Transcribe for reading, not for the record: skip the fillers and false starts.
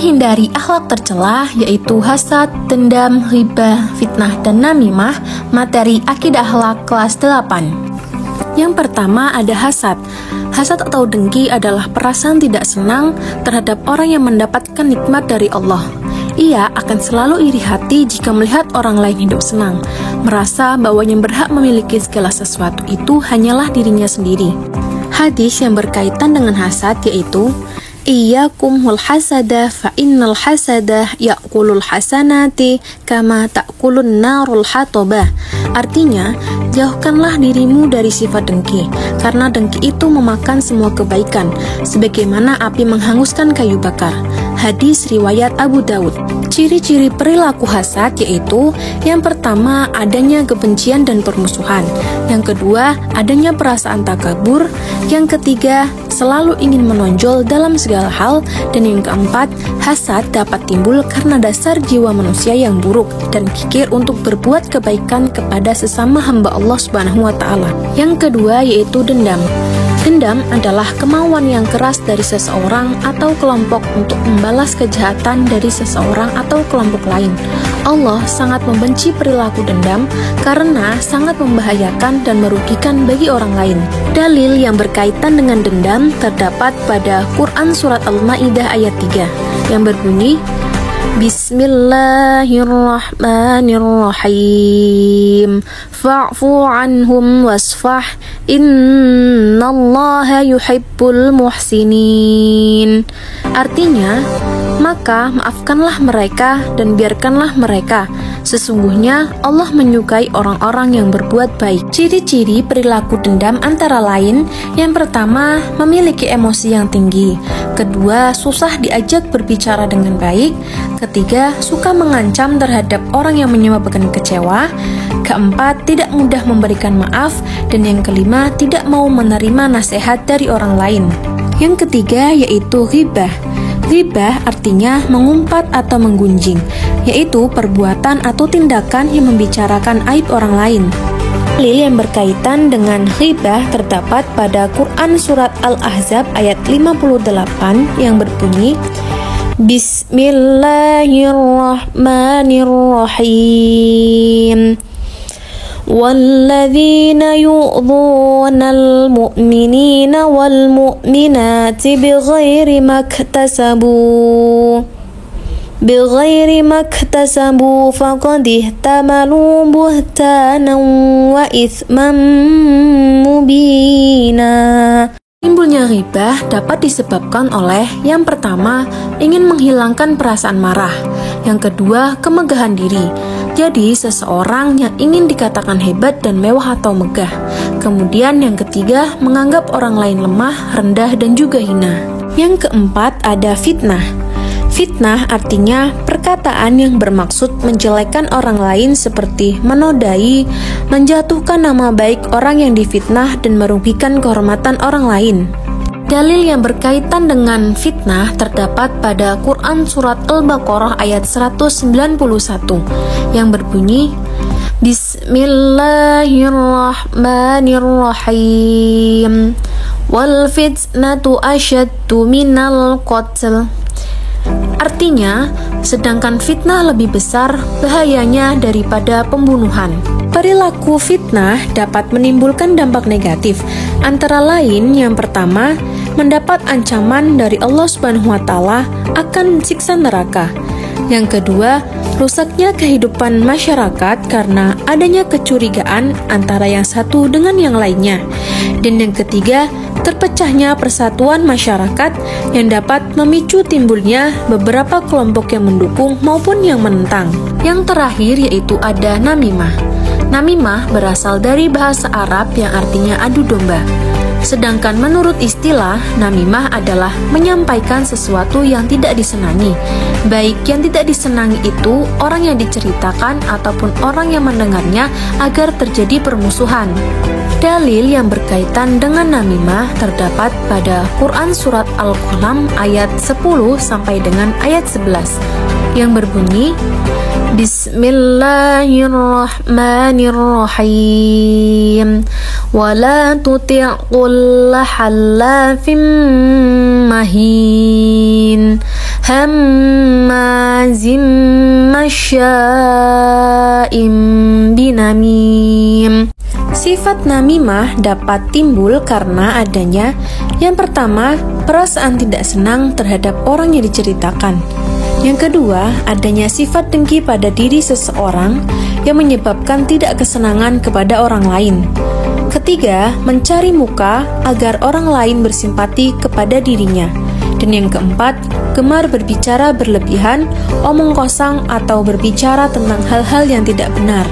menghindari akhlak tercela yaitu hasad, dendam, ghibah, fitnah, dan namimah. Materi akidah akhlak kelas 8. Yang pertama ada hasad. Hasad atau dengki adalah perasaan tidak senang terhadap orang yang mendapatkan nikmat dari Allah. Ia akan selalu iri hati jika melihat orang lain hidup senang, merasa bahwa yang berhak memiliki segala sesuatu itu hanyalah dirinya sendiri. Hadis yang berkaitan dengan hasad yaitu Iyyakum wal hasada fa innal hasada ya'kulul hasanati kama ta'kulun narul hatobah. Artinya, jauhkanlah dirimu dari sifat dengki, karena dengki itu memakan semua kebaikan, sebagaimana api menghanguskan kayu bakar. Hadis riwayat Abu Daud. Ciri-ciri perilaku hasad yaitu yang pertama, adanya kebencian dan permusuhan. Yang kedua, adanya perasaan takabur. Yang ketiga, selalu ingin menonjol dalam segala hal. Dan yang keempat, hasad dapat timbul karena dasar jiwa manusia yang buruk dan kikir untuk berbuat kebaikan kepada sesama hamba Allah Subhanahu wa Ta'ala. Yang kedua yaitu dendam. Dendam adalah kemauan yang keras dari seseorang atau kelompok untuk membalas kejahatan dari seseorang atau kelompok lain. Allah sangat membenci perilaku dendam karena sangat membahayakan dan merugikan bagi orang lain. Dalil yang berkaitan dengan dendam terdapat pada Quran Surat Al-Ma'idah ayat 3 yang berbunyi Bismillahirrahmanirrahim Fa'fu anhum wasfah Innallaha yuhibbul muhsinin. Artinya, maka maafkanlah mereka dan biarkanlah mereka. Sesungguhnya Allah menyukai orang-orang yang berbuat baik. Ciri-ciri perilaku dendam antara lain, yang pertama, memiliki emosi yang tinggi. Kedua, susah diajak berbicara dengan baik. Ketiga, suka mengancam terhadap orang yang menyebabkan kecewa. Keempat, tidak mudah memberikan maaf. Dan yang kelima, tidak mau menerima nasihat dari orang lain. Yang ketiga yaitu ghibah. Ghibah artinya mengumpat atau menggunjing, yaitu perbuatan atau tindakan yang membicarakan aib orang lain. Dalil yang berkaitan dengan ghibah terdapat pada Quran Surat Al-Ahzab ayat 58 yang berbunyi Bismillahirrahmanirrahim وَالَّذِينَ يُؤْذُونَ الْمُؤْمِنِينَ وَالْمُؤْمِنَاتِ بِغَيْرِ مَا اكْتَسَبُوا فَقَدِ احْتَمَلُوا بُهْتَانًا وَإِثْمًا مُبِينًا. Timbulnya ghibah dapat disebabkan oleh yang pertama, ingin menghilangkan perasaan marah. Yang kedua, kemegahan diri. Jadi, seseorang yang ingin dikatakan hebat dan mewah atau megah. Kemudian yang ketiga, menganggap orang lain lemah, rendah, dan juga hina. Yang keempat, ada fitnah. Fitnah artinya perkataan yang bermaksud menjelekkan orang lain seperti menodai, menjatuhkan nama baik orang yang difitnah, dan merugikan kehormatan orang lain. Dalil yang berkaitan dengan fitnah terdapat pada Quran Surat Al-Baqarah ayat 191 yang berbunyi Bismillahirrahmanirrahim Wal fitnatu asyaddu minal qatl. Artinya, sedangkan fitnah lebih besar bahayanya daripada pembunuhan. Perilaku fitnah dapat menimbulkan dampak negatif, antara lain yang pertama, mendapat ancaman dari Allah Subhanahu wa Ta'ala akan siksa neraka. Yang kedua, rusaknya kehidupan masyarakat karena adanya kecurigaan antara yang satu dengan yang lainnya. Dan yang ketiga, terpecahnya persatuan masyarakat yang dapat memicu timbulnya beberapa kelompok yang mendukung maupun yang menentang. Yang terakhir yaitu ada namimah. Namimah berasal dari bahasa Arab yang artinya adu domba. Sedangkan menurut istilah, namimah adalah menyampaikan sesuatu yang tidak disenangi. Baik yang tidak disenangi itu orang yang diceritakan ataupun orang yang mendengarnya agar terjadi permusuhan. Dalil yang berkaitan dengan namimah terdapat pada Quran Surat Al-Qalam ayat 10 sampai dengan ayat 11 yang berbunyi Bismillahirrahmanirrahim Wala tuti'u kulla hallafim mahin hammazim masya'im binamim. Sifat namimah dapat timbul karena adanya yang pertama, perasaan tidak senang terhadap orang yang diceritakan. Yang kedua, adanya sifat dengki pada diri seseorang yang menyebabkan tidak kesenangan kepada orang lain. Ketiga, mencari muka agar orang lain bersimpati kepada dirinya. Dan yang keempat, gemar berbicara berlebihan, omong kosong atau berbicara tentang hal-hal yang tidak benar.